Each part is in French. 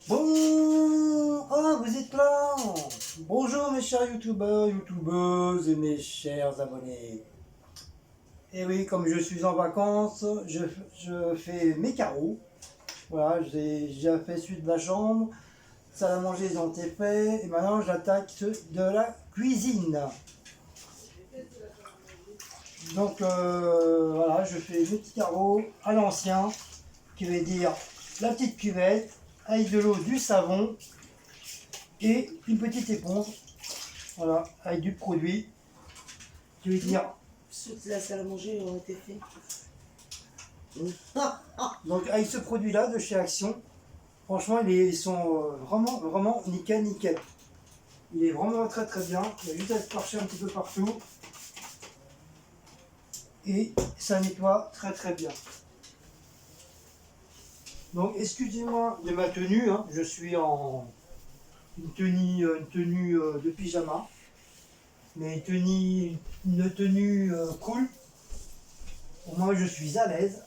Bon, ah, vous êtes là. Bonjour mes chers youtubeurs, youtubeuses et mes chers abonnés. Et oui, comme je suis en vacances, je fais mes carreaux. Voilà, j'ai déjà fait celui de la chambre, salle à manger, ils ont été faits. Et maintenant, j'attaque ceux de la cuisine. Donc voilà, je fais mes petits carreaux à l'ancien, qui veut dire la petite cuvette, avec de l'eau, du savon et une petite éponge, voilà, avec du produit, qui veut dire. Ceux de la salle à manger ont été faits. Donc avec ce produit-là de chez Action, franchement, ils sont vraiment nickel. Il est vraiment très bien. Il y a juste à se torcher un petit peu partout. Et ça nettoie très bien. Donc excusez-moi de ma tenue, hein. Je suis en une tenue de pyjama. Mais une tenue cool. Au moins je suis à l'aise.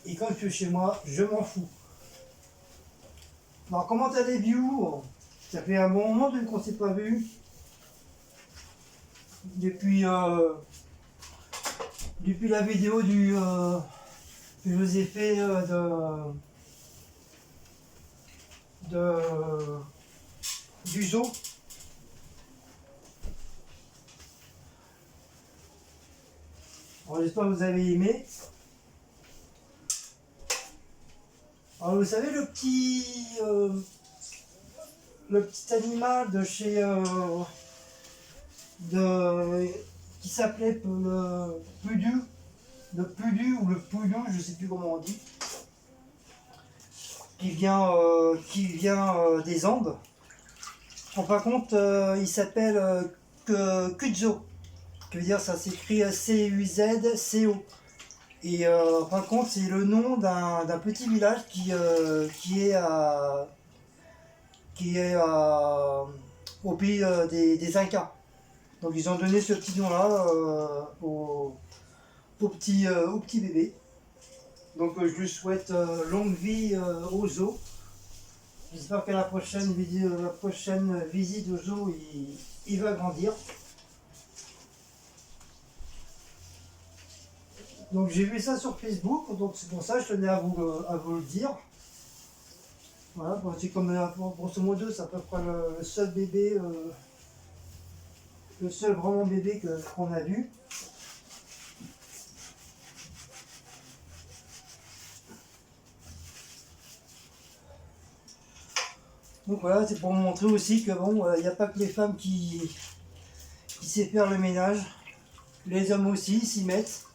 Et quand je suis chez moi, je m'en fous. Alors comment allez-vous? Ça fait un bon moment qu'on ne s'est pas vu. Depuis la vidéo que je vous ai fait du zoo. Alors j'espère que vous avez aimé. Alors vous savez le petit animal de chez qui s'appelait le Pudu ou le Poudou, je sais plus comment on dit, qui vient des Andes. En fin de compte, il s'appelle Cuzo, qui veut dire ça s'écrit C-U-Z-C-O. Et en fin de compte, c'est le nom d'un petit village qui est au pays des Incas. Donc ils ont donné ce petit nom-là au petit bébé. Donc je lui souhaite longue vie au zoo. J'espère qu'à la prochaine visite au zoo, il va grandir. Donc j'ai vu ça sur Facebook, donc c'est pour ça que je tenais à vous le dire. Voilà, c'est comme grosso modo, c'est à peu près le seul bébé, le seul vraiment bébé qu'on a vu. Donc voilà, c'est pour montrer aussi que bon, il n'y a pas que les femmes qui savent faire le ménage, les hommes aussi s'y mettent.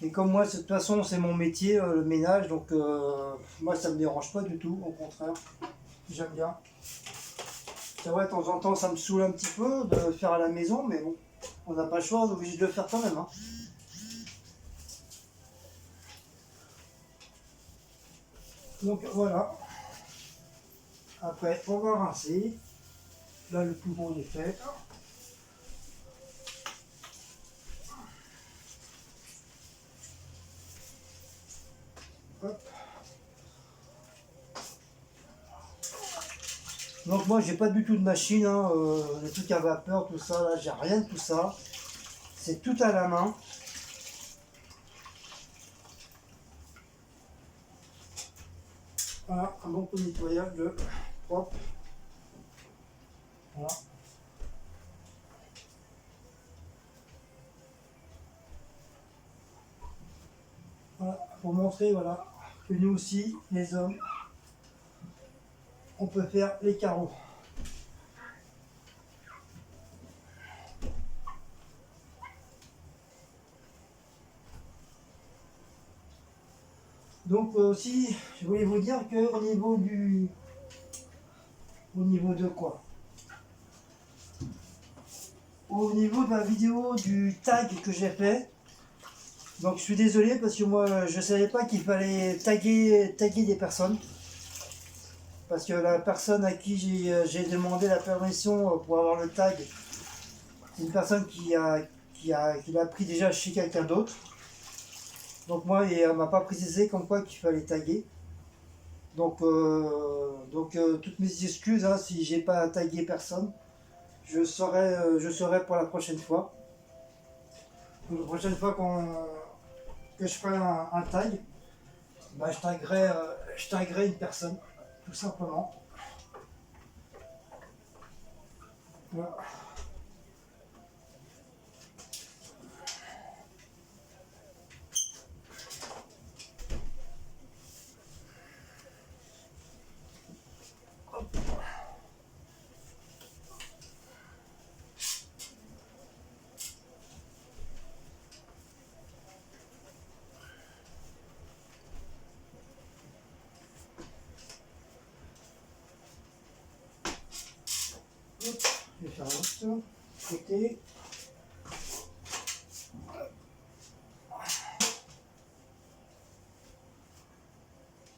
Et comme moi, de toute façon, c'est mon métier, le ménage, donc moi ça me dérange pas du tout, au contraire, j'aime bien. C'est vrai, de temps en temps, ça me saoule un petit peu de le faire à la maison, mais bon, on n'a pas le choix, on est obligé de le faire quand même. Hein. Donc voilà. Après, on va rincer. Là, le poumon est fait. Hop. Donc moi, j'ai pas du tout de machine, hein, les trucs à vapeur, tout ça, là, j'ai rien de tout ça. C'est tout à la main. Voilà, un bon coup de nettoyage de propre. Voilà. Voilà, pour montrer voilà, que nous aussi, les hommes, on peut faire les carreaux. Donc aussi, je voulais vous dire que au niveau de quoi? au niveau de la vidéo du tag que j'ai fait. Donc je suis désolé parce que moi je savais pas qu'il fallait taguer des personnes. Parce que la personne à qui j'ai demandé la permission pour avoir le tag, c'est une personne qui l'a pris déjà chez quelqu'un d'autre. Donc moi, elle m'a pas précisé comme quoi qu'il fallait taguer. Donc, toutes mes excuses hein, si j'ai pas tagué personne. Je saurai pour la prochaine fois. Donc, la prochaine fois que je ferai un tag, bah, je taguerai une personne, tout simplement. Voilà. Hop, je vais faire l'autre côté.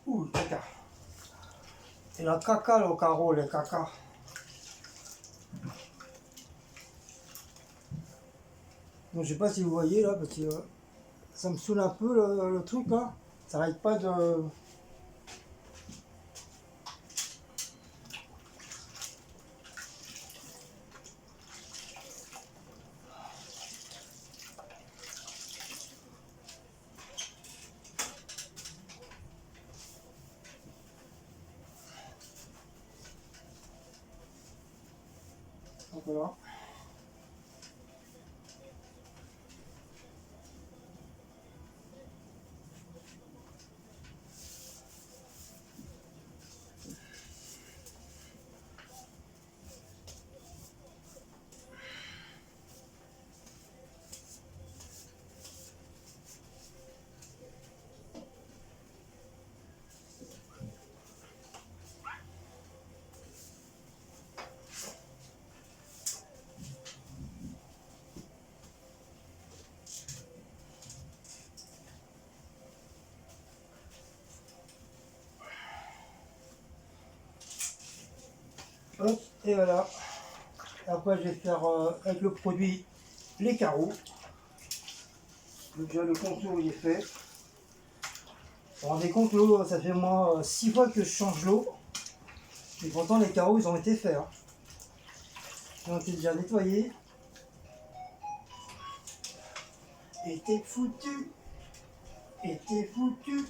Ouh, le caca. Et la caca, le carreau, le caca. Donc, je sais pas si vous voyez là, parce que ça me saoule un peu le truc là. Ça n'arrête pas de. Donc voilà. Hop, et voilà. Après, je vais faire avec le produit les carreaux. Donc, déjà, le contour il est fait. Vous vous rendez compte, l'eau, ça fait moi 6 fois que je change l'eau. Et pourtant, les carreaux, ils ont été faits. Hein. Ils ont été déjà nettoyés. Et t'es foutu. Et t'es foutu.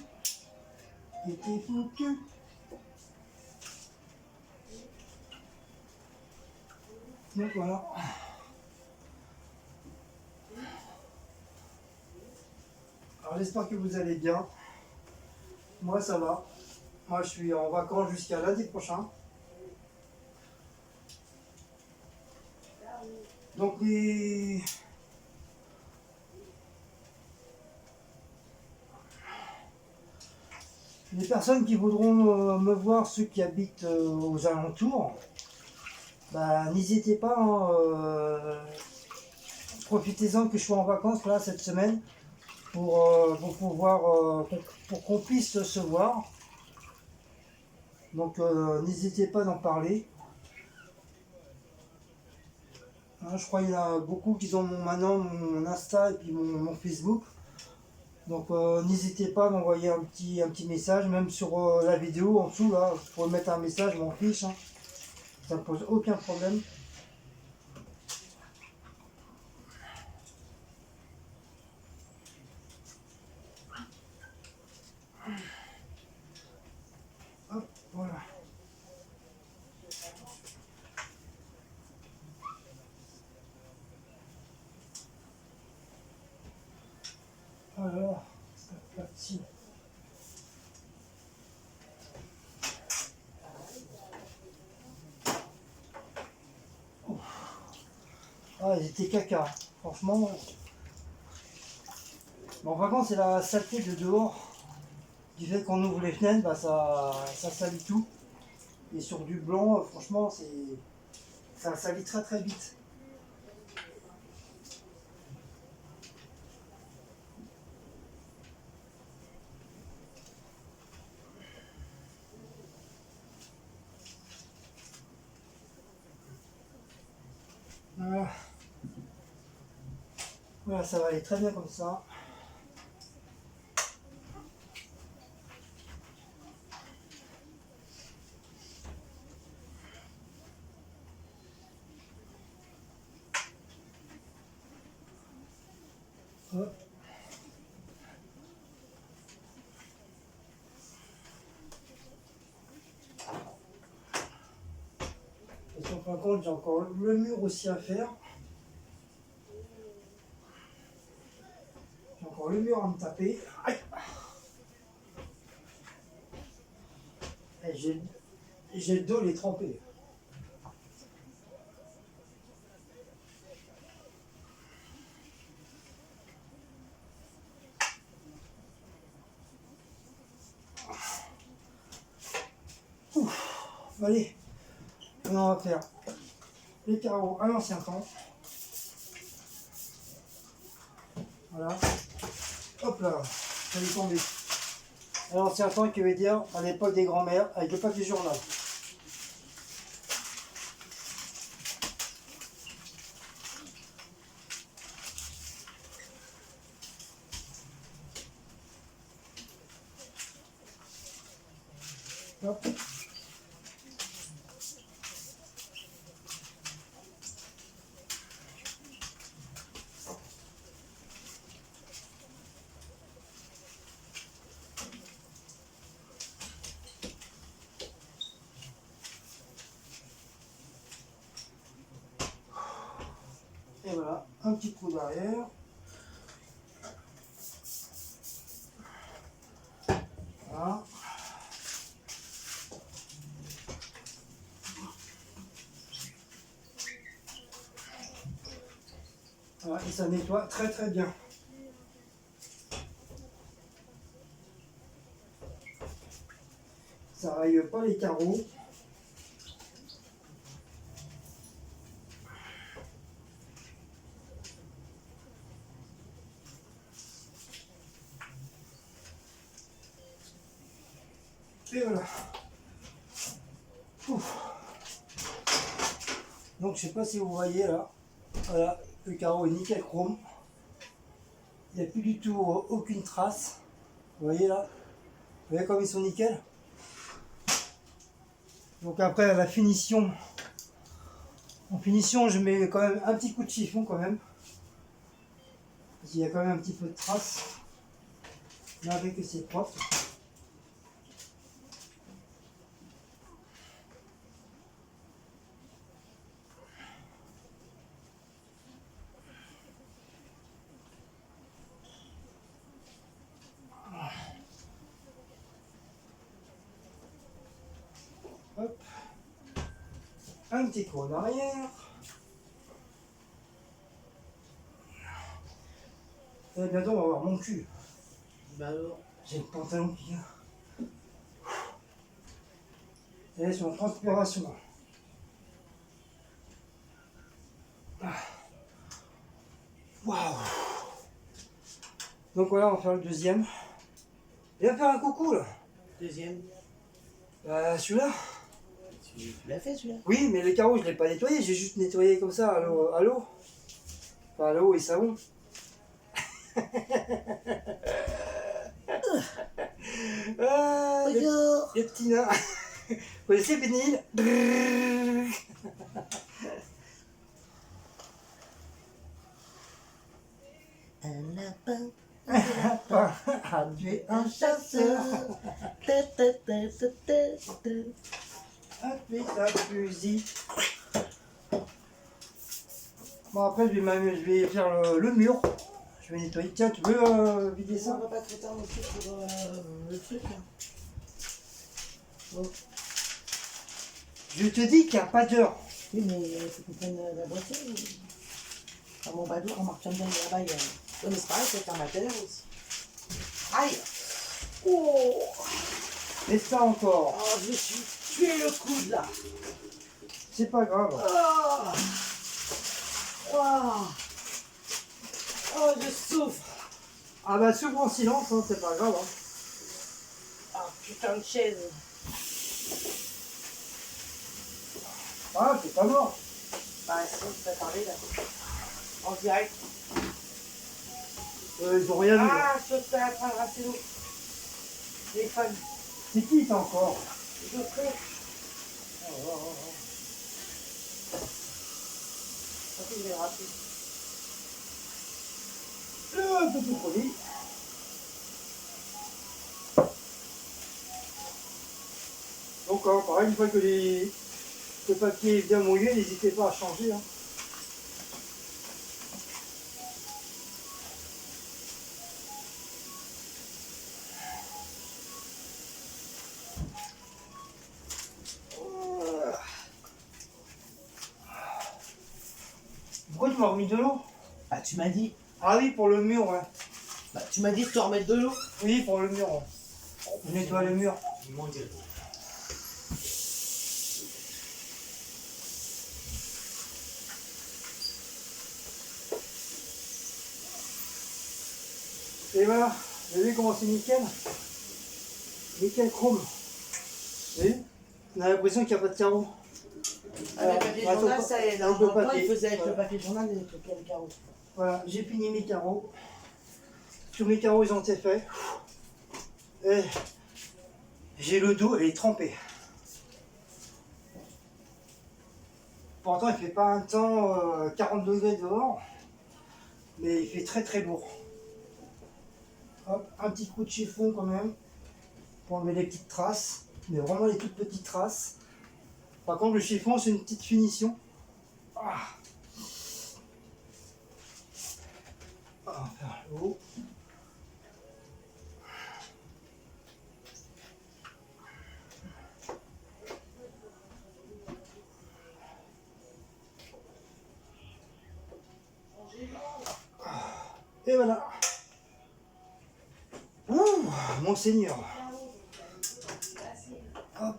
Et t'es foutu. Donc voilà. Alors j'espère que vous allez bien. Moi ça va. Moi je suis en vacances jusqu'à lundi prochain. Donc les personnes qui voudront me voir, ceux qui habitent aux alentours, bah, n'hésitez pas, hein, profitez-en que je sois en vacances là cette semaine pour pouvoir pour qu'on puisse se voir. Donc n'hésitez pas d'en parler. Hein, je crois qu'il y en a beaucoup qui ont maintenant mon Insta et puis mon Facebook. Donc n'hésitez pas à m'envoyer un petit message, même sur la vidéo en dessous là, vous pouvez mettre un message, je m'en fiche. Hein. Ça ne pose aucun problème. Hop, voilà. Alors, c'est parti. Ah, ils étaient caca. Franchement. Bon, vraiment, c'est la saleté de dehors. Du fait qu'on ouvre les fenêtres, bah, ça salit tout. Et sur du blanc, franchement, ça salit très très vite. Voilà, ça va aller très bien comme ça. Hop. Et sur fin de compte, j'ai encore le mur aussi à faire. J'ai encore le mur à me taper. Aïe. Et j'ai le dos, il est trempé. Ouf. Allez, maintenant on va faire les carreaux à l'ancien temps. Voilà. Hop là, ça est tombé. À l'ancien temps qui veut dire à l'époque des grands-mères avec le papier journal. Hop. Et voilà, un petit trou derrière. Voilà. Voilà, et ça nettoie très très bien. Ça raye pas les carreaux. Et voilà. Ouf. Donc je sais pas si vous voyez là. Voilà, le carreau est nickel chrome. Il n'y a plus du tout aucune trace. Vous voyez là? Vous voyez comme ils sont nickel? Donc après la finition. En finition, je mets quand même un petit coup de chiffon quand même. Parce qu'il y a quand même un petit peu de trace. Là avec que c'est propre. Hop. Un petit coup en arrière. Et bientôt on va voir mon cul. Bah alors. J'ai le pantalon qui vient. Et là, c'est en transpiration. Waouh! Donc voilà, on va faire le deuxième. Et on va faire un coucou là. Deuxième. Celui-là. Tu l'as fait celui-là? Oui, mais les carreaux, je ne l'ai pas nettoyé. J'ai juste nettoyé comme ça à l'eau. Enfin, à l'eau et savon. Bonjour. Les petits nains. Vous connaissez Bénil? Un lapin. A tué un chasseur. Ta, ta, ta, ta, ta, ta. A tué un fusil. Bon, après, je vais faire le mur. Je vais nettoyer. Tiens, tu veux vider Ça ça? va pas trop tard non plus pour le truc là. Bon. Je te dis qu'il n'y a pas d'heure. Oui, mais il faut qu'on prenne la voiture. À mon bateau, on marche bien là-bas. Oui, mais c'est pareil, c'est faire ma télé aussi. Aïe! Oh! Et ça encore. Oh, je suis tué le coude là! C'est pas grave. Oh! Oh! Oh, je souffre! Ah bah souffre en silence, hein, c'est pas grave. Hein. Oh, putain de chaise! Ah, t'es pas mort. Bah, si, on peut parler là. En direct. Ils ont rien vu. Ah, je peux faire un racello. Téléphone. C'est qui ça encore? Je sais. Ok, je vais le rappeler. Le petit produit. Donc pareil, une fois que le papier est bien mouillé, n'hésitez pas à changer. Hein. Pourquoi tu m'as remis de l'eau? Ah, tu m'as dit. Ah oui, pour le mur, ouais. Bah, tu m'as dit de te remettre de l'eau. Oui, pour le mur. Ouais. Je nettoie le mur. Et voilà, vous avez vu comment c'est nickel? Nickel chrome. Vous avez vu? On a l'impression qu'il n'y a pas de carreaux. Ah, le papier journal, ça est. Dans avec le le temps, papier. il faisait avec Voilà. le papier journal et le carreau. Voilà, j'ai fini mes carreaux. Tous mes carreaux ils ont été faits. Et j'ai le dos, il est trempé. Pourtant il fait pas un temps 40 degrés dehors, mais il fait très très lourd. Hop, un petit coup de chiffon quand même, pour enlever les petites traces, mais vraiment les toutes petites traces. Par contre le chiffon c'est une petite finition. Ah. On va faire le haut. Et voilà. Ouh, Monseigneur. Hop.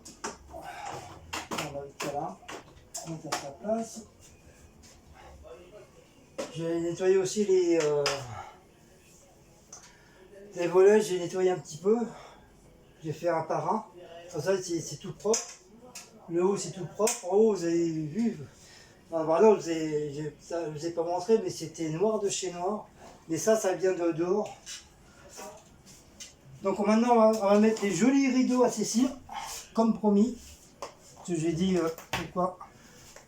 On va mettre ça là. Mettre à sa place. J'ai nettoyé aussi les volets, j'ai nettoyé un petit peu. J'ai fait un par un. Comme ça, c'est tout propre. Le haut, c'est tout propre. En haut, vous avez vu. Ah, voilà, je ne vous ai pas montré, mais c'était noir de chez noir. Mais ça vient de dehors. Donc maintenant, on va mettre les jolis rideaux à Cécile, comme promis. Ce que j'ai dit, pourquoi.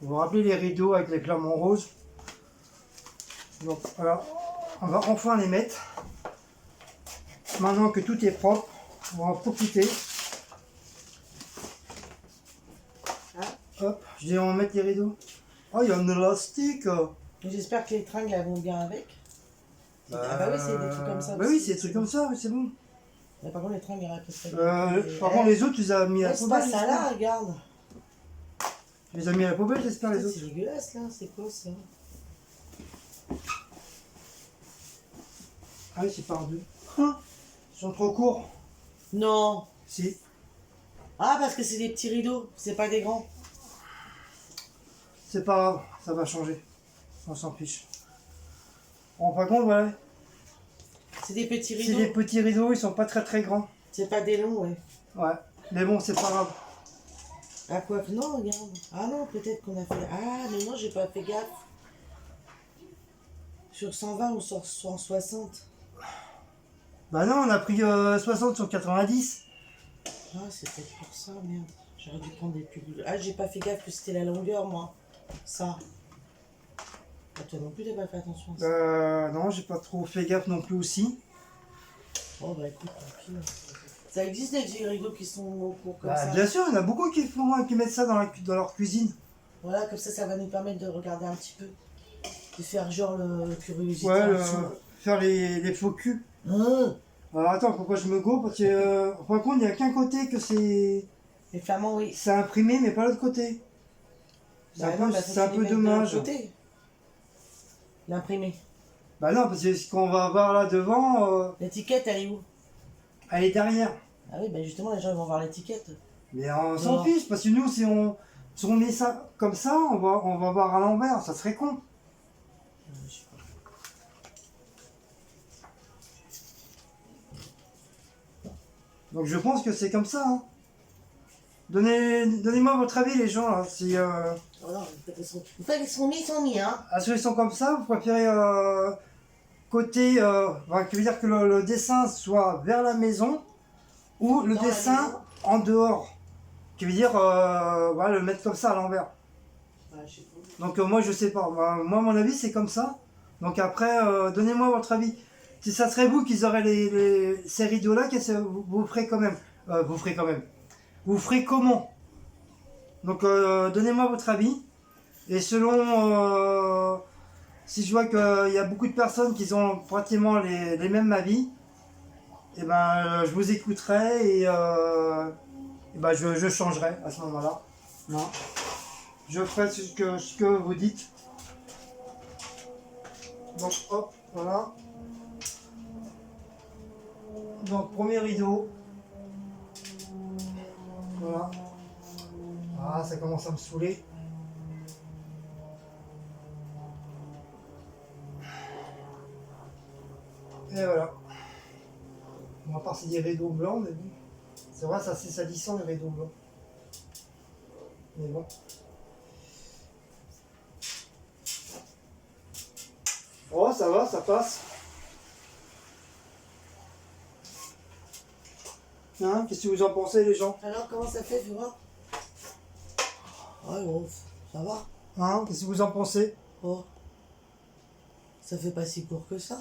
Vous vous rappelez les rideaux avec les clamons roses. Donc voilà, on va enfin les mettre. Maintenant que tout est propre, on va en profiter. Hop, je dis on va mettre les rideaux. Oh, il y a un élastique. J'espère que les tringles elles vont bien avec. Ah bah oui, c'est des trucs comme ça. Bah oui, c'est des trucs comme ça, oui, c'est bon. Mais par contre, les tringles, ils restent pas bien. Par contre, les autres, tu les as mis à la C'est poubelle. pas ça là, regarde. Tu les as mis à la poubelle, j'espère, les autres. C'est dégueulasse là, c'est quoi ça? Ah oui, c'est par deux. Ils sont trop courts. Non. Si. Ah, parce que c'est des petits rideaux, c'est pas des grands. C'est pas grave, ça va changer. On s'en fiche. On rend pas compte, voilà. C'est des petits C'est rideaux. des petits rideaux, ils sont pas très très grands. C'est pas des longs, ouais. Ouais. Mais bon, c'est pas grave. Ah quoi que non, regarde. Ah non, peut-être qu'on a fait... Ah, mais non, j'ai pas fait gaffe. Sur 120 ou sur 160. Bah non, on a pris 60 sur 90. Ah, c'est peut-être pour ça, merde. J'aurais dû prendre des plus... Ah, j'ai pas fait gaffe que c'était la longueur, moi. Ça. Ah, toi non plus, t'as pas fait attention à ça. Non, j'ai pas trop fait gaffe non plus aussi. Oh, bah écoute, tant pis. Ça existe des petits rideaux qui sont courts comme Bah, ça. bien sûr, il y en a beaucoup qui mettent ça dans leur cuisine. Voilà, comme ça va nous permettre de regarder un petit peu. De faire genre le curiosité Ouais, en dessous. faire les faux culs. Hein, Alors attends, pourquoi je me go? Parce que, par contre, il n'y a qu'un côté que c'est les flamands, oui. imprimé, mais pas l'autre côté. C'est Bah un non, peu, bah, faut c'est un qu'ils peu les mettent de dommage. l'autre côté. L'imprimé. Bah non, parce que ce qu'on va voir là devant, L'étiquette, elle est où? elle est derrière. Ah oui, bah justement, les gens ils vont voir l'étiquette. Mais on s'en Non. fiche, parce que nous, si on met ça comme ça, on va voir à l'envers, ça serait con. Je sais pas. Donc je pense que c'est comme ça. Hein. Donnez-moi votre avis, les gens. Là. Si, Oh non, une fois qu'ils sont mis, ils sont mis, hein. est-ce qu'ils sont comme ça, vous préférez côté, qui veut dire que le dessin soit vers la maison ou le Dans la dessin maison. en dehors. Qui veut dire voilà, le mettre comme ça à l'envers. Ouais, je sais pas. Donc moi je sais pas. Moi mon avis c'est comme ça. Donc après donnez-moi votre avis. Si ça serait vous qui aurez ces rideaux là, qu'est-ce que vous ferez quand même vous ferez quand même. Vous ferez comment? Donc donnez-moi votre avis. Et selon si je vois qu'il y a beaucoup de personnes qui ont pratiquement les mêmes avis, et ben je vous écouterai et ben, je changerai à ce moment-là. Non. Je ferai ce que vous dites. Donc hop, voilà. Donc premier rideau. Voilà. Ah, ça commence à me saouler. Et voilà. Bon, à part c'est des rideaux blancs, mais bon. C'est vrai, ça c'est salissant les rideaux blancs. Mais bon. Oh, ça va, ça passe. Hein, qu'est-ce que vous en pensez les gens? Alors, comment ça fait, tu vois? Ouais, bon, ça va. Hein, qu'est-ce que vous en pensez? Oh. Ça fait pas si court que ça.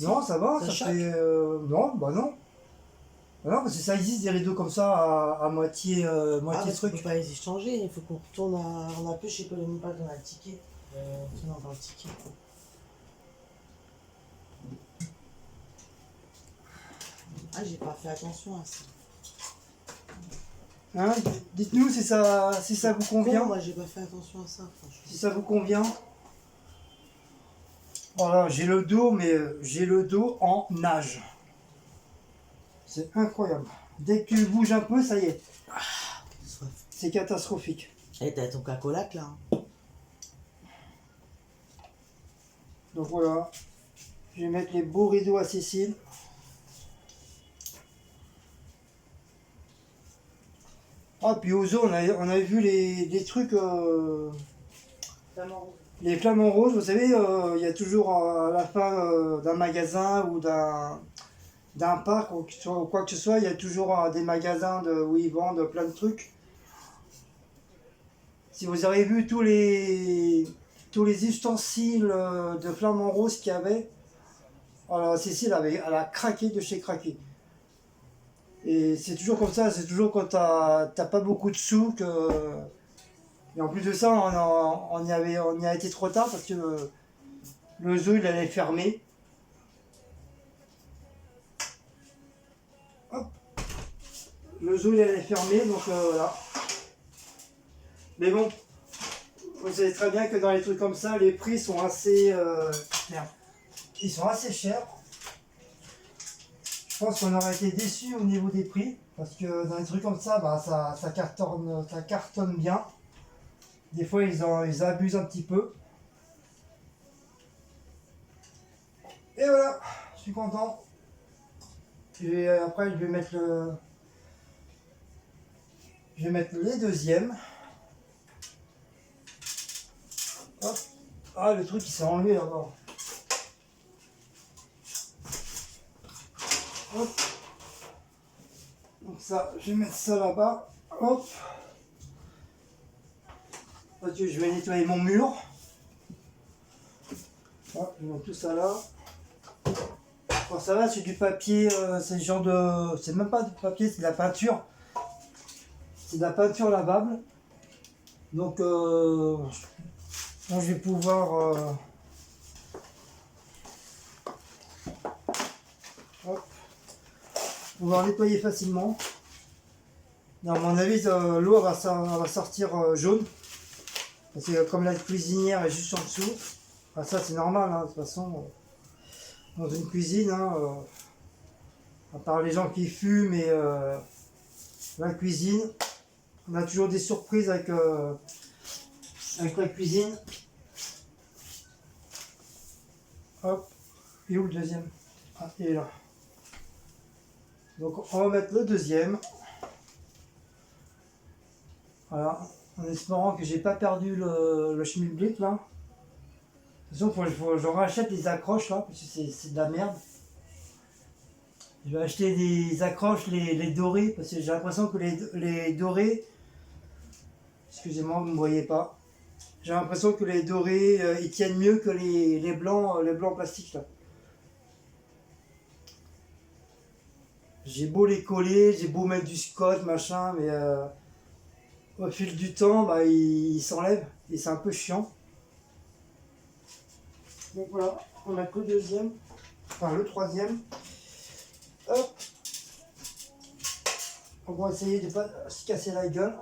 Non, ça va, Ça ça choque. fait... non, bah non. Bah non, parce que ça existe des rideaux comme ça à moitié, Ah, moitié parce qu'on peut truc. pas les échanger, il faut qu'on retourne à... On a plus, je sais pas même pas qu'on a le ticket. Non, dans le ticket. Ah, j'ai pas fait attention à ça. Hein, dites-nous si ça vous convient. Con, moi, j'ai pas fait attention à ça, franchement. Si ça vous convient. Voilà, j'ai le dos, mais j'ai le dos en nage. C'est incroyable. Dès que tu bouges un peu, ça y est, Soif. c'est catastrophique. Eh, t'as ton cacolac là. Hein. Donc voilà, je vais mettre les beaux rideaux à Cécile. Ah, puis aux zoo, on avait vu les trucs, les flamants roses. Vous savez, il y a toujours à la fin d'un magasin ou d'un parc ou quoi que ce soit, il y a toujours des magasins où ils vendent plein de trucs. Si vous avez vu tous les ustensiles de flamants roses qu'il y avait, alors Cécile elle a craqué de chez craqué. Et c'est toujours comme ça, c'est toujours quand t'as pas beaucoup de sous que... Et en plus de ça, on y a été trop tard parce que le zoo il allait fermer. Hop. Le zoo il allait fermer, donc voilà. Mais bon, vous savez très bien que dans les trucs comme ça, les prix sont assez... merde. Ils sont assez chers. Je pense qu'on aurait été déçus au niveau des prix, parce que dans les trucs comme ça, bah, ça cartonne bien. Des fois, ils abusent un petit peu. Et voilà, je suis content. Et après, je vais mettre les deuxièmes. Hop. Ah, le truc il s'est enlevé là-bas. Hop. Donc ça, je vais mettre ça là-bas. Hop. Parce que je vais nettoyer mon mur. Hop, je mets tout ça là. Bon, ça va, c'est du papier, c'est le genre de... C'est même pas du papier, c'est de la peinture. C'est de la peinture lavable. Donc, moi, je vais pouvoir... hop, pouvoir nettoyer facilement. Et à mon avis, l'eau elle va sortir jaune. Parce que comme la cuisinière est juste en dessous, enfin, ça c'est normal, hein, de toute façon, dans une cuisine, hein, à part les gens qui fument et la cuisine, on a toujours des surprises avec la cuisine. Hop, et où le deuxième? Ah, il est là. Donc on va mettre le deuxième. Voilà, en espérant que j'ai pas perdu le schmilblick là. façon, je rachète des accroches là, parce que c'est de la merde. Je vais acheter des accroches, les dorés, parce que j'ai l'impression que les dorés, excusez-moi, vous ne me voyez pas. J'ai l'impression que les dorés, ils tiennent mieux que les blancs plastiques là. J'ai beau les coller, j'ai beau mettre du scotch, machin, mais au fil du temps, bah, ils s'enlèvent et c'est un peu chiant. Donc voilà, on a que le deuxième, enfin le troisième. Hop, on va essayer de ne pas se casser la gueule.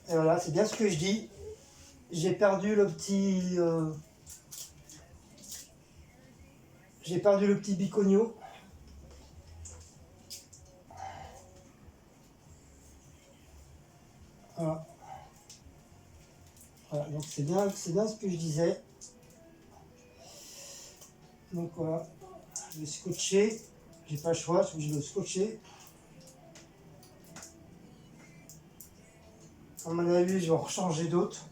Et voilà, c'est bien ce que je dis. J'ai perdu le petit, biconio. Voilà. Voilà, donc c'est bien ce que je disais. Donc voilà, je vais scotcher. J'ai pas le choix, je suis obligé de le scotcher. À mon avis, je vais en rechanger d'autres.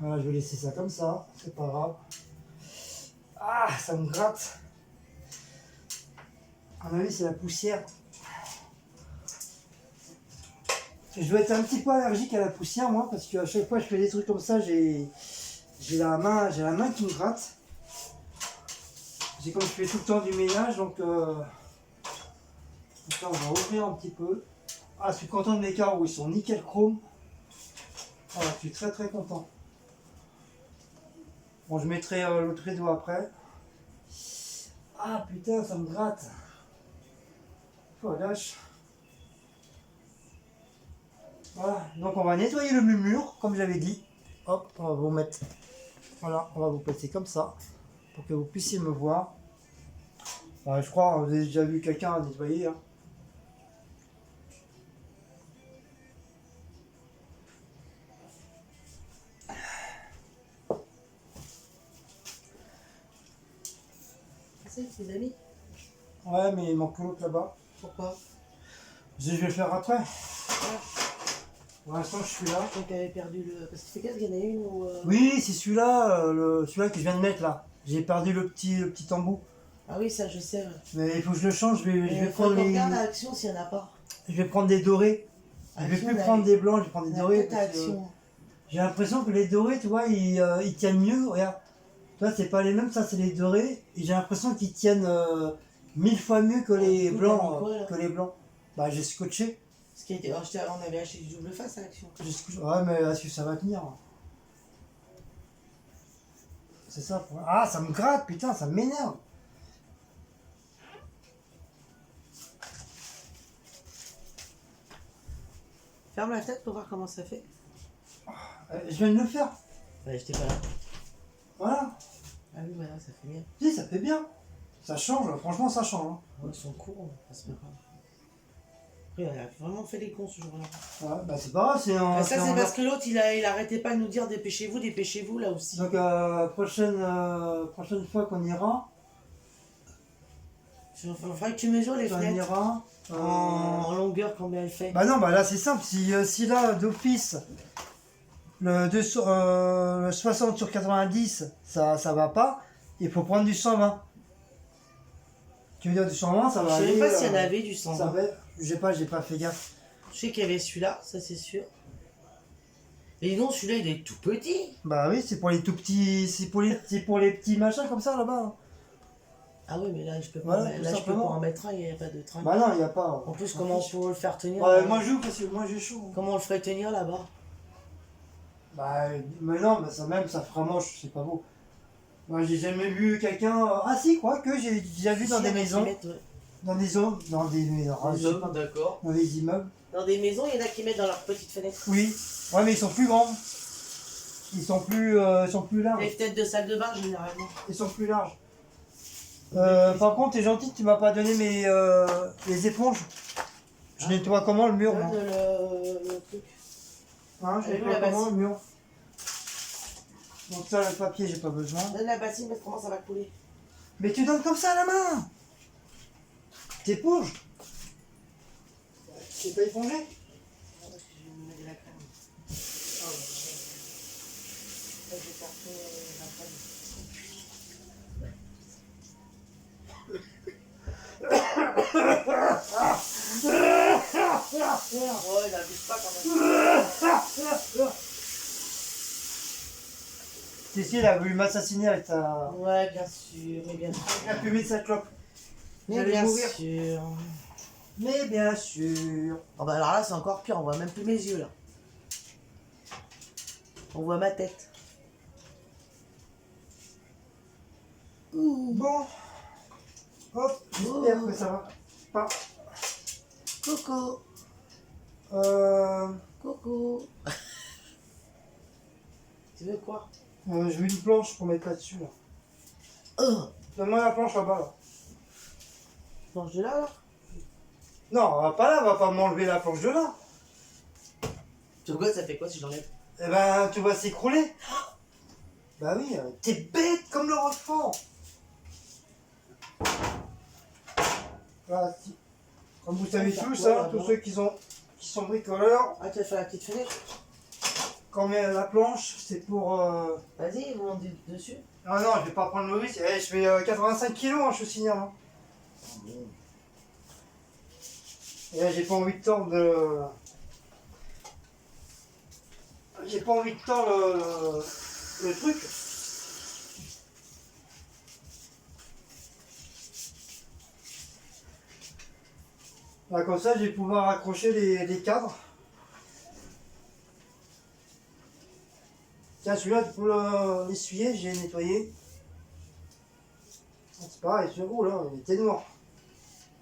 Voilà, je vais laisser ça comme ça, c'est pas grave. Ah, ça me gratte. À mon avis, c'est la poussière. Je dois être un petit peu allergique à la poussière, moi, parce qu'à chaque fois que je fais des trucs comme ça, j'ai la main qui me gratte. C'est comme je fais tout le temps du ménage, donc là, on va ouvrir un petit peu. Ah, je suis content de mes carreaux, ils sont nickel chrome. Voilà, je suis très très content. Bon, je mettrai l'autre rideau après. Ah putain, ça me gratte. Oh lâche. Voilà, donc on va nettoyer le mur, comme j'avais dit. Hop, on va vous mettre. Voilà, on va vous passer comme ça, pour que vous puissiez me voir. Enfin, je crois que vous avez déjà vu quelqu'un nettoyer. Hein. C'est tes amis? Ouais, mais il manque l'autre là-bas. Pourquoi? Je vais le faire après. Ah, Pour l'instant, je suis là. donc tu avais perdu le. Parce que c'est qu'est-ce qu'il y en a une ou. Oui, c'est celui-là, celui-là que je viens de mettre là. J'ai perdu le petit embout. Ah oui, ça je sais. Ouais. Mais il faut que je le change. Je vais Faut prendre qu'on les. regarde à Action s'il n'y en a pas. Je vais prendre des dorés. Je vais Action, plus on a- prendre des blancs, je vais prendre des on a dorés. peut-être à parce que Action. j'ai l'impression que les dorés, tu vois, ils tiennent mieux. Regarde, toi, c'est pas les mêmes, ça, c'est les dorés. Et j'ai l'impression qu'ils tiennent 1000 fois mieux que les Du coup, blancs. t'as mis quoi, là Que les blancs. Bah, j'ai scotché. Ce qui a été acheté, on avait acheté du double face à Action. Ouais, mais est-ce que ça va tenir? C'est ça. Ah, ça me gratte, putain, ça m'énerve. Ferme la tête pour voir comment ça fait. Je viens de le faire. Ouais, j'étais pas là. Voilà. Ah oui, voilà, ça fait bien. Si, ça fait bien. Ça change, franchement, ça change. Hein. Ouais, ils sont courts, c'est pas grave. Après, elle a vraiment fait des cons ce jour-là. Ouais, bah c'est pas grave, c'est un. Ah, ça, c'est parce que l'autre, il arrêtait pas de nous dire dépêchez-vous, là aussi. Donc, prochaine fois qu'on ira, Il faudrait que tu mesures les on fenêtres ira. en longueur, combien elle fait. Bah non, bah là c'est simple. Si là, d'office, le 60 sur 90, ça va pas, il faut prendre du 120. Tu veux dire du 120, ça va Je aller. sais même pas s'il y en avait du Ça 120. va, j'ai pas fait gaffe. Je sais qu'il y avait celui-là, ça c'est sûr. Et non, celui-là, il est tout petit. Bah oui, c'est pour les tout petits, c'est pour les petits machins comme ça là-bas. Hein. Ah oui, mais là, je peux pas, Voilà, tout là, je peux simplement. pas en mettre un, il n'y a pas de train. Bah non, il y a pas. En plus, comment on peut le faire tenir Ouais, moi je joue parce que moi j'ai chaud. Comment on le ferait tenir là-bas? Bah, mais non, mais ça même, ça fera moche, c'est pas beau. Moi, j'ai jamais vu quelqu'un. Ah, si, quoi que j'ai déjà vu dans des maisons. Dans des zones. Dans des maisons. Ah, je sais pas, D'accord. dans des immeubles. Dans des maisons, il y en a qui mettent dans leurs petites fenêtres. Oui. Ouais, mais ils sont plus grands. Ils sont plus Les larges. fenêtres de salle de bain, généralement. Ils sont plus larges. Par contre, t'es gentil, tu m'as pas donné les éponges. Je Ah. nettoie comment le mur, moi Donne le truc. Hein, je Avec nettoie la comment bassine. le mur? Donc ça, le papier, j'ai pas besoin. Donne la bassine, parce que comment ça va couler. Mais tu donnes comme ça à la main. T'éponges. C'est pas épongé? Là, je vais faire tout l'après-midi. Oh, il abuse pas quand même. Cécile a voulu m'assassiner avec ta... Ouais, bien sûr, mais bien sûr. la fumée de sa clope. Mais J'allais bien mourir. sûr. Mais bien sûr. Oh bah alors là, c'est encore pire, on voit même plus mes yeux là. On voit ma tête. Bon. Hop, j'espère que ça va pas. Coucou. Euh, Coucou. Tu veux quoi? je veux une planche pour mettre là-dessus. Là. Donne-moi la planche là-bas. Là. Mange de là, là? Non, pas là, va pas m'enlever la planche de là. Tu vois, ça fait quoi si je l'enlève? Eh ben, tu vas s'écrouler. Bah oui, t'es bête comme le roquefort. Voilà, si. Comme vous savez Ça, tous, ça, hein, là, tous là. ceux qui sont bricoleurs, Ah, tu vas faire la petite fenêtre? quand on met la planche, c'est pour... Vas-y, vous montez dessus. Ah non, je vais pas prendre le risque. Eh, je fais 85 kilos, hein, je te signale. Hein. Et là, j'ai pas envie de tordre de... J'ai pas envie de tordre le truc. Là, comme ça, je vais pouvoir accrocher les cadres. Tiens, celui-là, tu peux l'essuyer, j'ai nettoyé. C'est pareil, ce gros là, il était noir.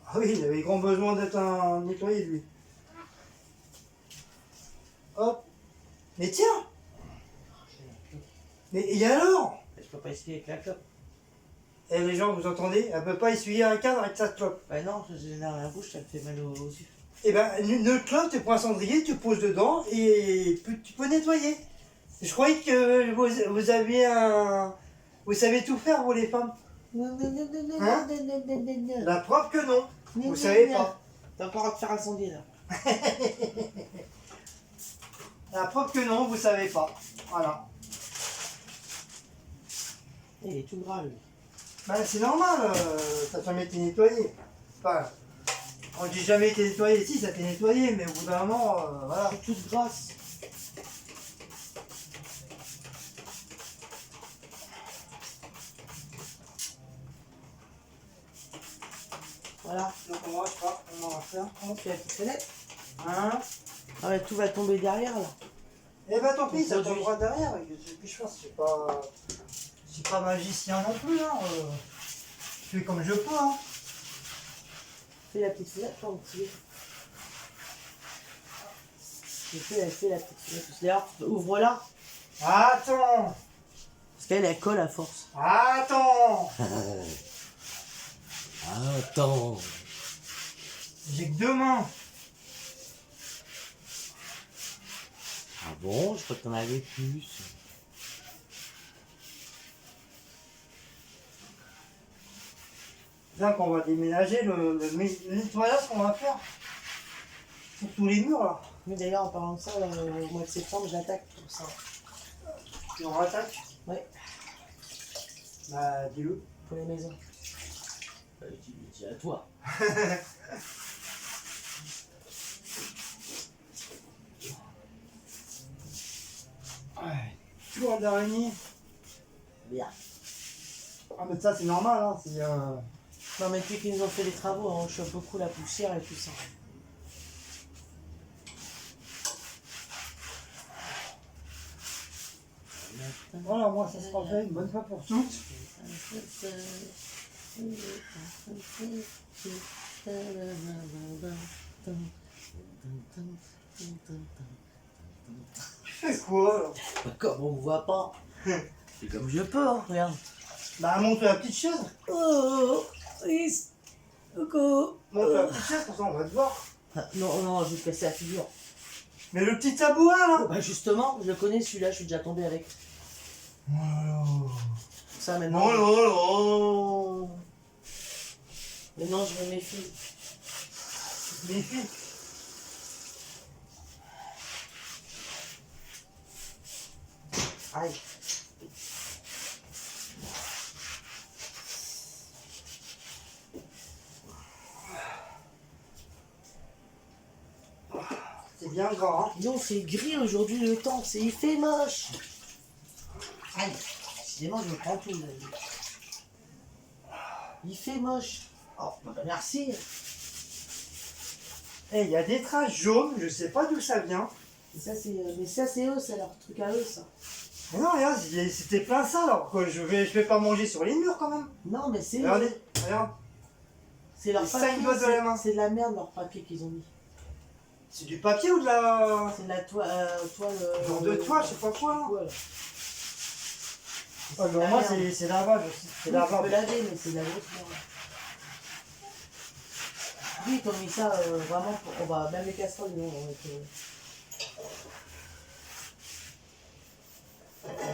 Ah oui, il avait grand besoin d'être nettoyé, lui. Hop. Mais tiens. Mais et alors? Je peux pas essuyer avec la clope. Et les gens, vous entendez? Elle peut pas essuyer un cadre avec sa clope. Bah non, j'ai dans la bouche, ça me fait mal aux yeux. Eh ben, une clope, tu prends un cendrier, tu poses dedans et tu peux nettoyer. Je croyais que vous aviez un... Vous savez tout faire, vous les femmes. Hein? La preuve que non. Vous savez pas. T'as encore à te faire incendier là. La preuve que non, vous savez pas. Voilà. Il est tout gras lui. Ben, c'est normal, ça n'a jamais été nettoyé. Enfin, on dit jamais été nettoyé, si ça a été nettoyé, mais au bout d'un moment, voilà. C'est toute grasse. Voilà. Donc on va faire, on va faire. On fait la petite fenêtre. Hein? Ah ouais, tout va tomber derrière là. Eh ben tant pis, ça Produit. tombera derrière. Ce que je fais, c'est pas magicien non plus, hein. Je fais comme je peux, hein. Fais la petite fenêtre quand tu veux. Fais la petite fenêtre. D'ailleurs, ouvre-la. Attends, Parce qu'elle, elle colle à force. attends. Attends. J'ai que deux mains. Ah bon, je crois que t'en avais plus. Là qu'on va déménager, le nettoyage qu'on va faire sur tous les murs là. Mais d'ailleurs, en parlant de ça, au mois de septembre, j'attaque pour ça. Et on rattaque. Ouais, Bah dis-le. pour les maisons. Tu dis à toi. Ouais. Toujours d'araignée. Bien. Ah mais ça c'est normal, hein. C'est Non, mais depuis qu'ils nous ont fait les travaux, on chope beaucoup la poussière et tout ça. Voilà, moi ça sera fait une bonne fois pour toutes. Tu fais quoi là? Comme on me voit pas. C'est comme je peux, hein, regarde. Bah monte la petite chaise. Oh, yes. Coucou. Monte la petite chaise, comme ça on va te voir. Ah, non, non, je vais te casser la figure. Mais le petit tabouret là. Bah justement, je le connais celui-là, je suis déjà tombé avec. Oh là Ça maintenant. là. Oh là là. Maintenant, je me méfie. Les filles. Aïe. bien gras. Hein. Non, c'est gris aujourd'hui le temps, il fait moche. Aïe, décidément je me prends tout. Là. Il fait moche. Oh, bah merci. Et il y a des traces jaunes, je sais pas d'où ça vient. Mais ça c'est eux, c'est leur truc à eux ça. Mais non, regarde, c'était plein ça alors que je vais pas manger sur les murs quand même. Non, mais c'est. Regardez, regarde. C'est leur Les papier. 5 doigts de la main. C'est de la merde leur papier qu'ils ont mis. C'est du papier ou de la. C'est de la toile. Genre de toile, je sais pas quoi. Là. Voilà. Ah, mais moi c'est lavable aussi. C'est Oui, tu peux lavable. laver, mais c'est de la grosse merde. Oui, ils ont mis ça vraiment pour. On va, même les casseroles, nous, on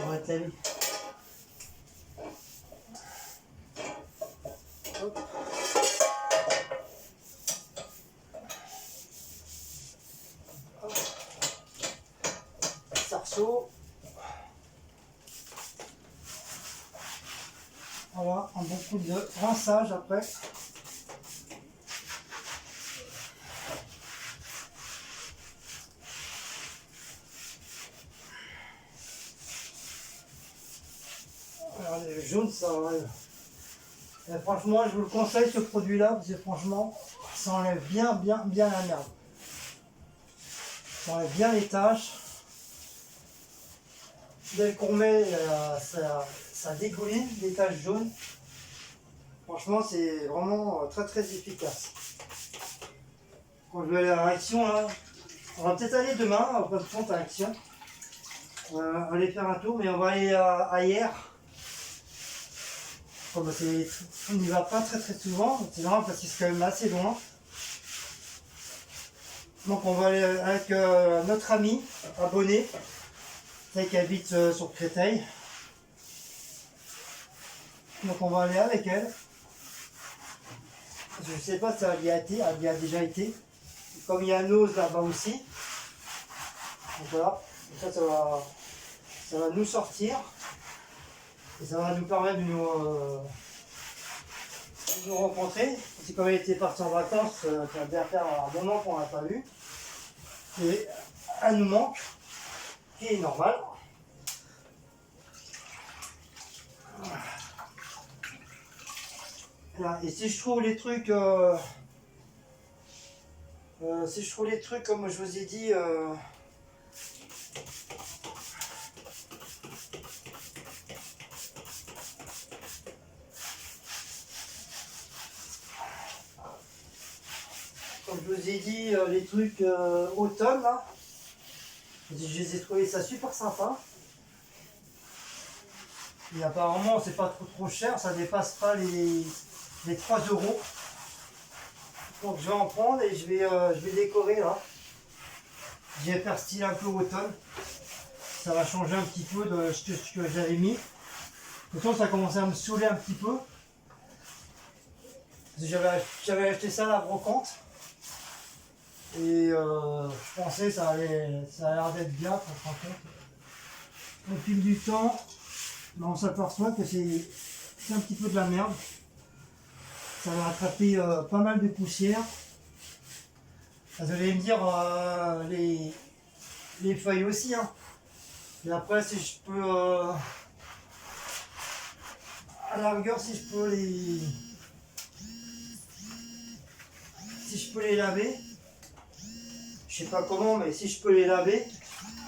va être lavés. Hop. Sarceau. Voilà, un bon coup de rinçage après. Regardez, le jaune, ça enlève. Et franchement, je vous le conseille ce produit-là, parce que franchement, ça enlève bien la merde. Ça enlève bien les taches. Dès qu'on met, ça dégouline les taches jaunes. Franchement, c'est vraiment très efficace. Quand je vais aller à Action, là, on va peut-être aller demain, en fin de compte, à Action. Aller faire un tour, mais on va aller à hier. Oh, bah, on n'y va pas très souvent, c'est normal parce que c'est quand même assez loin. Donc on va aller avec notre amie abonnée, celle qui habite sur Créteil. Donc on va aller avec elle. Je ne sais pas si elle y a été, elle y a déjà été. Comme il y a Nose là-bas aussi. Donc voilà, ça va nous sortir. Et ça va nous permettre de nous rencontrer. Parce que comme elle était partie en vacances, ça va bien faire un moment qu'on l'a pas vue. Et elle nous manque, ce qui est normal. Voilà. Et si je trouve les trucs, comme je vous ai dit, les trucs automne là, je les ai trouvés ça super sympa. Et apparemment c'est pas trop cher, ça dépasse pas les 3 euros. Donc je vais en prendre et je vais décorer là. Je vais faire style un peu automne. Ça va changer un petit peu de ce que j'avais mis. De toute façon ça commençait à me saouler un petit peu. J'avais acheté ça à la brocante. Et je pensais que ça a l'air d'être bien, pour se rendre compte. Au fil du temps, on s'aperçoit que c'est un petit peu de la merde. Ça va attraper pas mal de poussière. Vous allez me dire les feuilles aussi. Hein. Mais après, si je peux, à la rigueur, si je peux les laver. Je sais pas comment, mais si je peux les laver,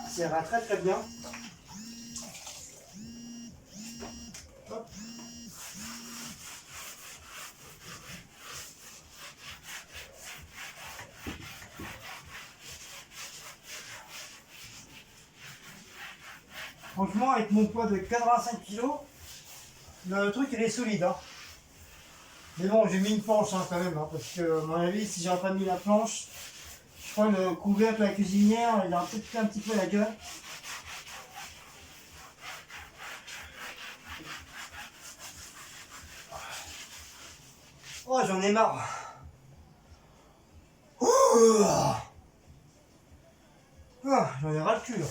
ça ira très bien. Hop. Franchement, avec mon poids de 85 kg, le truc il est solide. Hein. Mais bon, j'ai mis une planche hein, quand même, hein, parce que à mon avis, si j'avais pas mis la planche, je crois le couvercle de la cuisinière, il a peut-être fait un petit peu la gueule. Oh, j'en ai marre. J'en ai ras le cul. Là.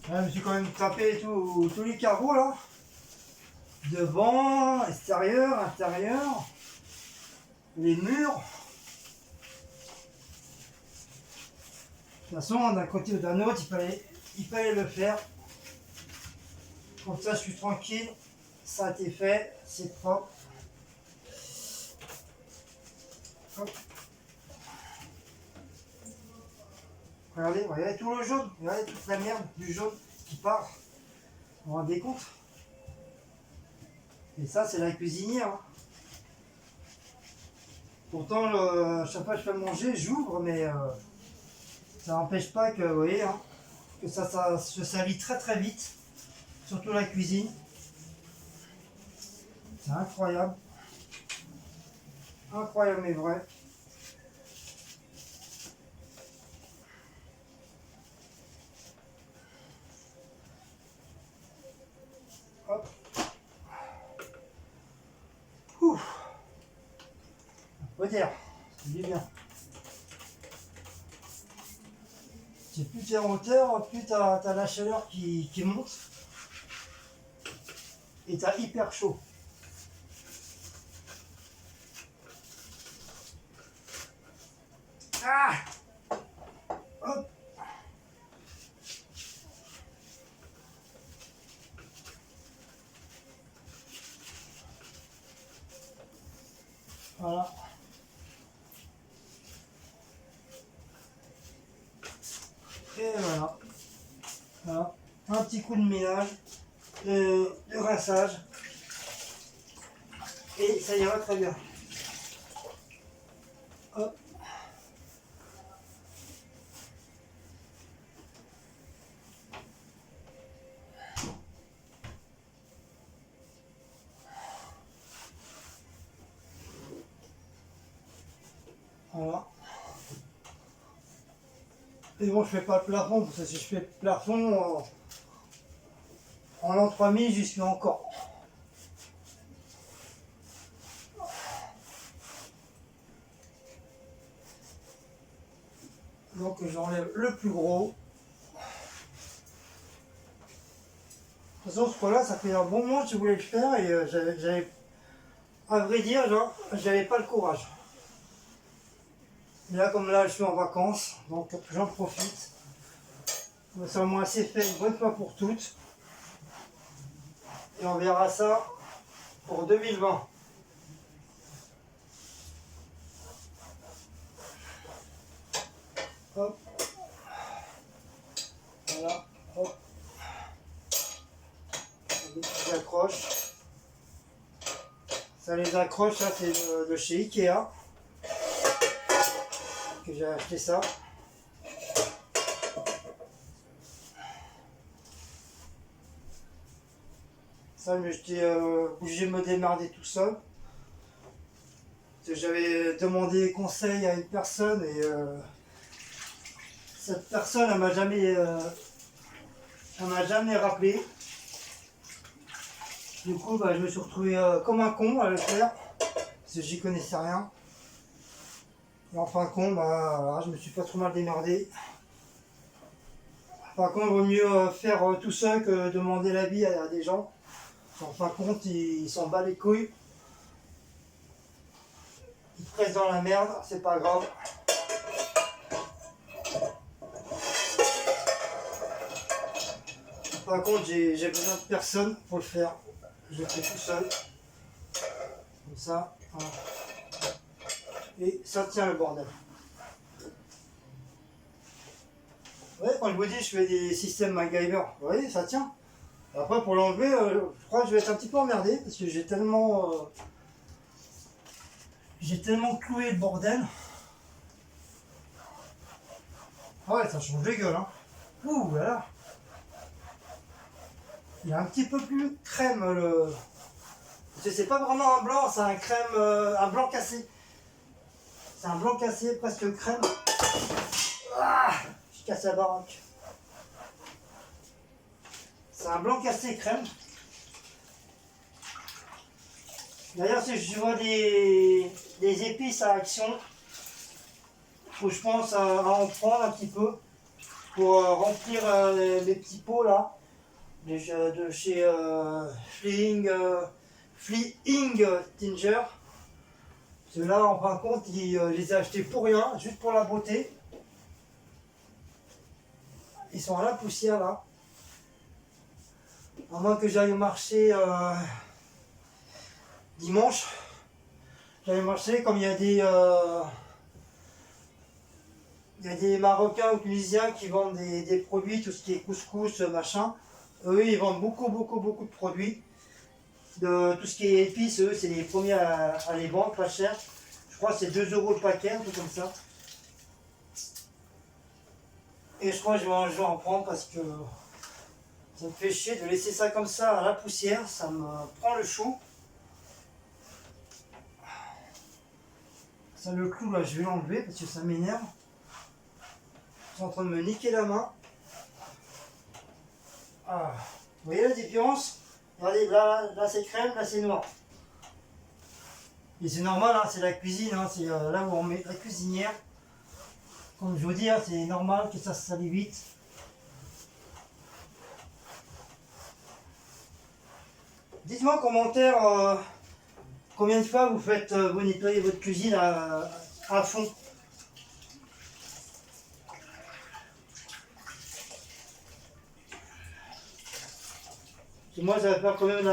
Là, je me suis quand même tapé tous les carreaux là. Devant, extérieur, intérieur, les murs. toute façon, d'un côté ou d'un autre, il fallait le faire. Comme ça, je suis tranquille. Ça a été fait. C'est propre. Hop. Regardez tout le jaune. Regardez toute la merde du jaune qui part. Vous vous rendez compte? Et ça, c'est la cuisinière. Hein. Pourtant, chaque fois que je fais manger, j'ouvre, mais ça n'empêche pas que, vous voyez, hein, que ça se salit très très vite. Surtout la cuisine. C'est incroyable. Incroyable mais vrai. Hop. Ouf. Faut dire, c'est du bien. C'est plus tu es en hauteur, plus tu as la chaleur qui monte. Et tu as hyper chaud. Ah! Hop! Voilà. Et voilà. Voilà. Un petit coup de ménage, de rinçage. Et ça ira très bien. Hop. Voilà. Et bon, je fais pas le plafond, parce que si je fais le plafond en l'an 3000, j'y suis encore. Donc j'enlève le plus gros. De toute façon, ce point-là, ça fait un bon moment que je voulais le faire et j'avais, à vrai dire, genre, j'avais pas le courage. Et là, comme là, je suis en vacances, donc j'en profite. Ça au moins c'est fait une bonne fois pour toutes. Et on verra ça pour 2020. Hop. Voilà. Hop. Des petites accroches. Ça les accroche, ça c'est de chez Ikea. Que j'ai acheté ça. Ça, mais j'étais obligé de me démerder tout seul. J'avais demandé conseil à une personne et cette personne, elle m'a jamais rappelé. Du coup, bah, je me suis retrouvé comme un con à le faire parce que j'y connaissais rien. Et en fin de compte, bah, voilà, je me suis pas trop mal démerdé. Par contre, il vaut mieux faire tout seul que demander l'avis à des gens. En fin de compte, ils s'en battent les couilles. Ils te pressent dans la merde, c'est pas grave. Par contre, j'ai besoin de personne pour le faire. Je le fais tout seul. Comme ça. Voilà. Et ça tient le bordel. Ouais, quand je vous dis, je fais des systèmes MacGyver. Vous voyez, ça tient. Après, pour l'enlever, je crois que je vais être un petit peu emmerdé parce que j'ai tellement cloué le bordel. Ah ouais, ça change de gueule, hein. Ouh, voilà. Il est un petit peu plus crème, le... Parce que c'est pas vraiment un blanc, c'est un crème, un blanc cassé. C'est un blanc cassé, presque crème. Ah, je casse la baraque. C'est un blanc cassé crème. D'ailleurs, si je vois des épices à action, faut je pense à en prendre un petit peu pour remplir les petits pots là de chez Fleeing Tinger. Parce que là, en fin de compte, je les ai achetés pour rien, juste pour la beauté. Ils sont à la poussière là. À moins que j'aille au marché dimanche. J'allais marcher comme il y a des Marocains ou Tunisiens qui vendent des produits, tout ce qui est couscous, machin. Eux, ils vendent beaucoup de produits. De tout ce qui est épices, eux, c'est les premiers à les vendre, pas cher. Je crois que c'est 2 € le paquet, un truc comme ça. Et je crois que je vais en prendre parce que ça me fait chier de laisser ça comme ça à la poussière, ça me prend le chou. Ça, le clou là, je vais l'enlever parce que ça m'énerve. Ils sont en train de me niquer la main. Ah. Vous voyez la différence? Regardez, là c'est crème, là c'est noir. Et c'est normal, hein, c'est la cuisine, hein, c'est là où on met la cuisinière. Comme je vous dis, hein, c'est normal que ça se salit vite. Dites-moi en commentaire combien de fois vous faites vous nettoyez votre cuisine à fond. Et moi, ça va faire quand même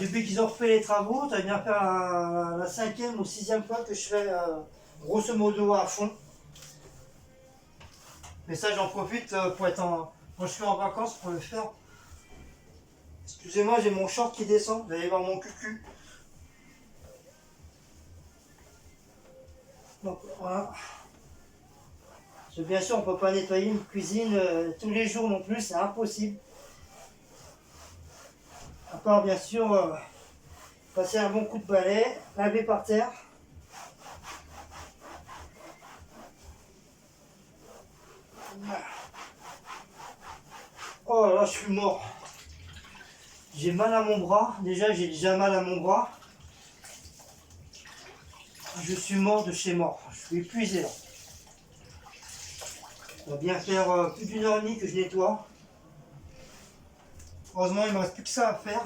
depuis qu'ils ont refait les travaux, ça va bien faire la 5e ou 6e fois que je fais grosso modo à fond. Mais ça, j'en profite pour être quand je suis en vacances pour le faire. Excusez-moi, j'ai mon short qui descend, vous allez voir mon cucu. Donc voilà. Parce que bien sûr, on ne peut pas nettoyer une cuisine tous les jours non plus, c'est impossible. À part bien sûr passer un bon coup de balai, laver par terre. Oh là, je suis mort. J'ai mal à mon bras. Déjà, j'ai déjà mal à mon bras. Je suis mort de chez mort. Je suis épuisé là. Ça va bien faire plus d'1 h 30 que je nettoie. Heureusement, il ne me reste plus que ça à faire.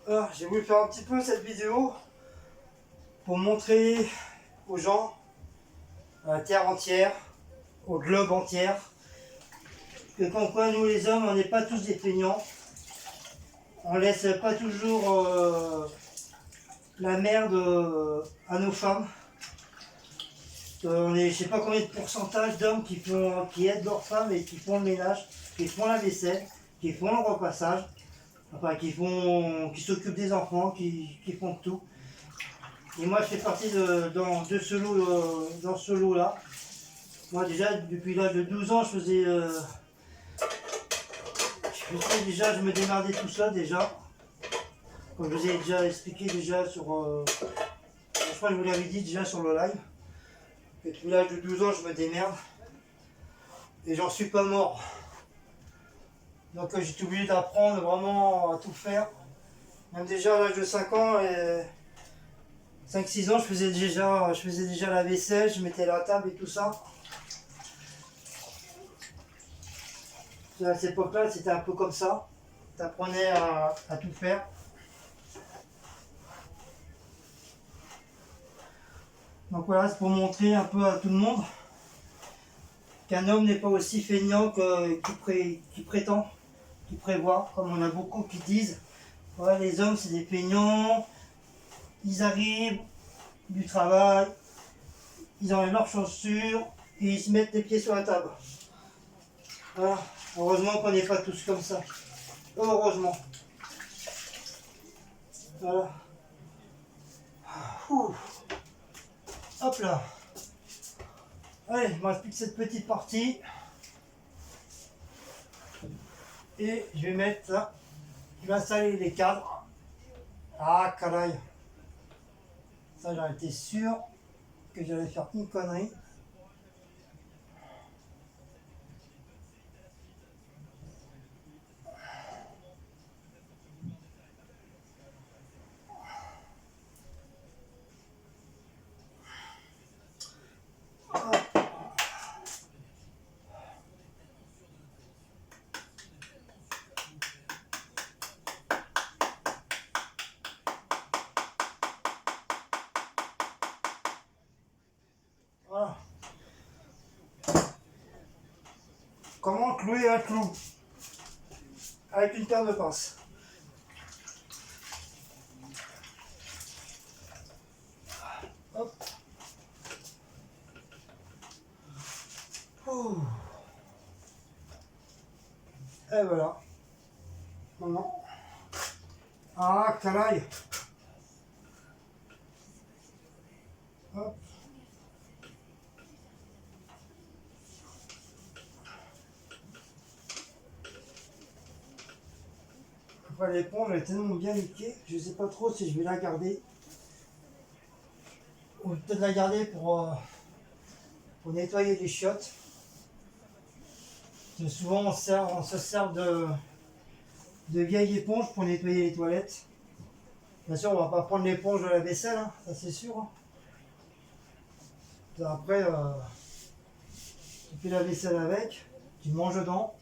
Alors, j'ai voulu faire un petit peu cette vidéo pour montrer aux gens, à la terre entière, au globe entière, que comme quoi nous les hommes, on n'est pas tous des feignants. On laisse pas toujours la merde à nos femmes. On est, je sais pas combien de pourcentage d'hommes qui aident leurs femmes et qui font le ménage, qui font la vaisselle, qui font le repassage, enfin qui s'occupent des enfants, qui font tout. Et moi je fais partie dans ce lot là. Moi déjà depuis l'âge de 12 ans je me démerdais tout seul déjà. Comme je vous ai déjà expliqué déjà sur, je crois que je vous l'avais dit déjà sur le live. Et depuis l'âge de 12 ans je me démerde. Et j'en suis pas mort. Donc j'ai été obligé d'apprendre vraiment à tout faire. Même déjà à l'âge de 5 ans et 5-6 ans je faisais déjà la vaisselle, je mettais la table et tout ça. À cette époque-là, c'était un peu comme ça. Tu apprenais à tout faire. Donc voilà, c'est pour montrer un peu à tout le monde qu'un homme n'est pas aussi feignant qu'il prétend, qu'il prévoit, comme on a beaucoup qui disent. Ouais, les hommes, c'est des feignants, ils arrivent du travail, ils enlèvent leurs chaussures et ils se mettent les pieds sur la table. Voilà. Heureusement qu'on n'est pas tous comme ça. Heureusement. Voilà. Ouh. Hop là. Allez, il me reste plus que cette petite partie. Et je vais mettre ça. Je vais installer les cadres. Ah, canaille. Ça, j'en étais sûr que j'allais faire une connerie. simplement clouer un clou avec une paire de pinces. Hop. Oh. Et voilà. Maintenant. Ah, canaille. Hop. Après l'éponge elle est tellement bien niquée, je sais pas trop si je vais la garder. Ou peut-être la garder pour nettoyer les chiottes. Parce que souvent on se sert de vieilles éponges pour nettoyer les toilettes. Bien sûr, on va pas prendre l'éponge de la vaisselle, hein, ça c'est sûr. Hein. Et après, tu fais la vaisselle avec, tu manges dedans.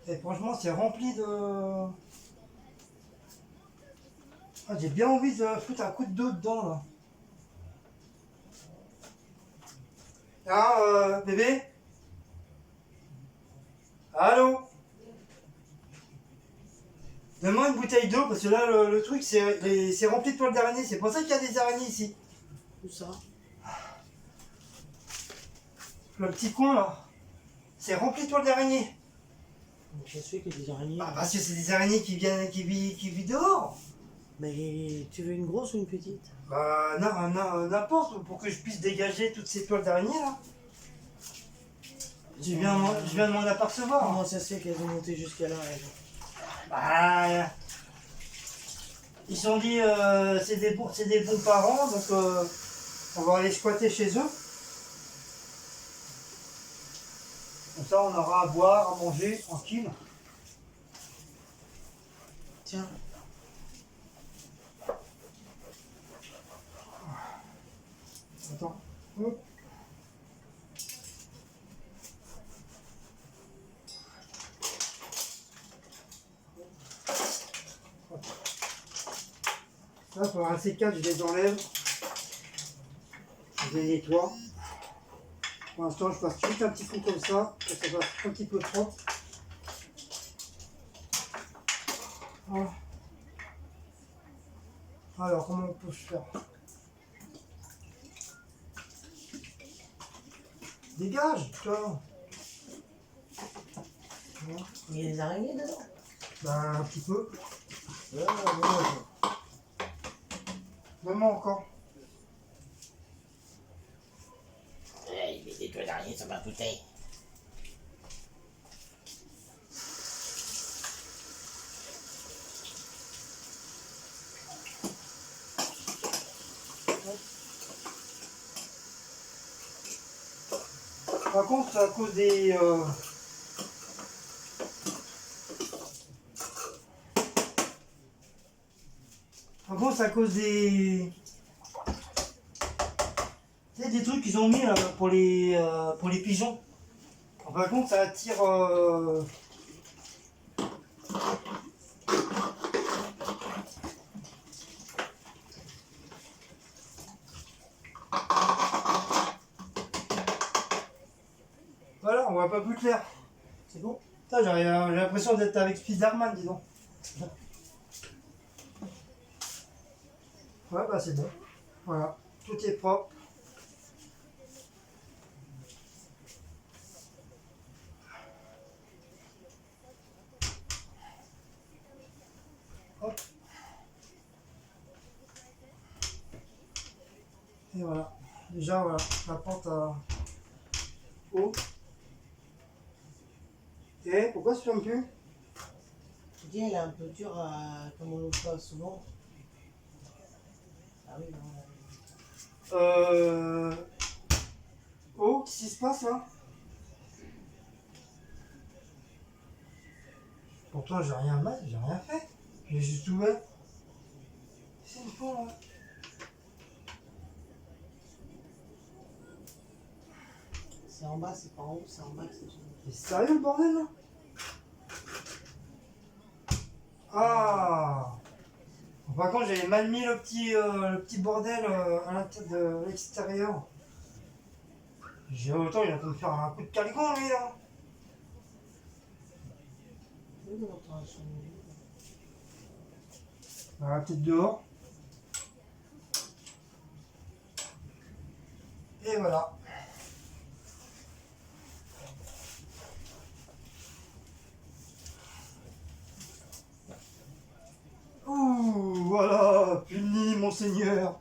Et franchement, c'est rempli de... Ah, j'ai bien envie de foutre un coup d'eau dedans, là. Ah, bébé? Allô? Donne-moi une bouteille d'eau, parce que là, le truc, c'est rempli de toiles d'araignée. C'est pour ça qu'il y a des araignées ici. Où ça? Le petit coin, là. C'est rempli de toiles d'araignée. Je sais qu'il y a des araignées. Bah, parce que c'est des araignées qui vivent dehors. Mais tu veux une grosse ou une petite? Bah, non, n'importe, pour que je puisse dégager toutes ces toiles d'araignée, là. Je viens de m'en apercevoir. Comment ça se fait qu'elles ont monté jusqu'à là, elles? Bah, ils se sont dit, c'est des bons parents, donc on va aller squatter chez eux. Comme ça, on aura à boire, à manger, tranquille. Tiens. Attends. Hop. Là, pour un C4, je les enlève. Je les nettoie. Pour l'instant, je passe juste un petit coup comme ça, pour que ça fasse un petit peu propre. Voilà. Alors, comment on peut faire? Dégage, toi. Voilà. Il y a des araignées dedans? Ben, un petit peu. Ouais, ouais. Donne-moi encore. Il met des toiles d'araignée sur ma bouteille. Par contre, c'est à cause des... Par contre, c'est à cause des... Tu sais, des trucs qu'ils ont mis là, pour les pigeons. Par contre, ça attire... Voilà, on voit pas plus clair. C'est bon? Putain, j'ai l'impression d'être avec Spiderman, dis donc. Ouais, bah c'est bon. Voilà, tout est propre. Hop. Et voilà. Déjà, voilà, la porte à eau. Et pourquoi ça ferme plus? Je dis, elle est un peu dure à... comme on l'ouvre pas souvent. Ah oui, non. Oh, qu'est-ce qui se passe là? Pourtant, j'ai rien mal, j'ai rien fait. J'ai juste ouvert. C'est une fois là. C'est en bas, c'est pas en haut, c'est en bas que c'est gênant. C'est sérieux le bordel là? Ah! Par contre, j'avais mal mis le petit bordel à l'intérieur de l'extérieur. J'ai autant, il a pu me faire un coup de calicon, lui, là. Oui, mais on prend son- Voilà, peut-être dehors. Et voilà. Ouh, voilà, fini, monseigneur.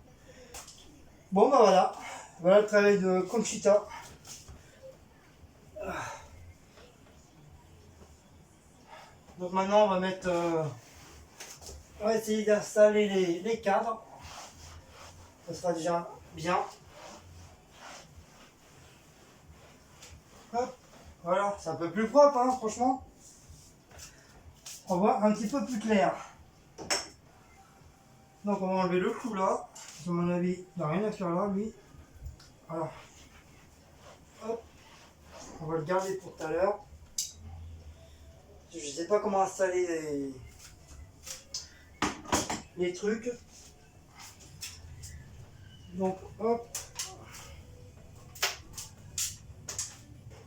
Bon, bah voilà. Voilà le travail de Conchita. Donc maintenant, on va mettre... on va essayer d'installer les cadres. Ça sera déjà bien. Hop, voilà, c'est un peu plus propre, hein, franchement. On voit un petit peu plus clair. Donc on va enlever le flou là. À mon avis, il n'y a rien à faire là, lui. Voilà. Hop, on va le garder pour tout à l'heure. Je ne sais pas comment installer les trucs. Donc hop.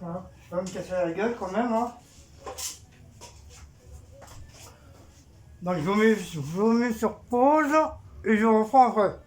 Voilà. Je vais pas me casser la gueule quand même, hein. Donc je vous mets sur pause et je reprends après.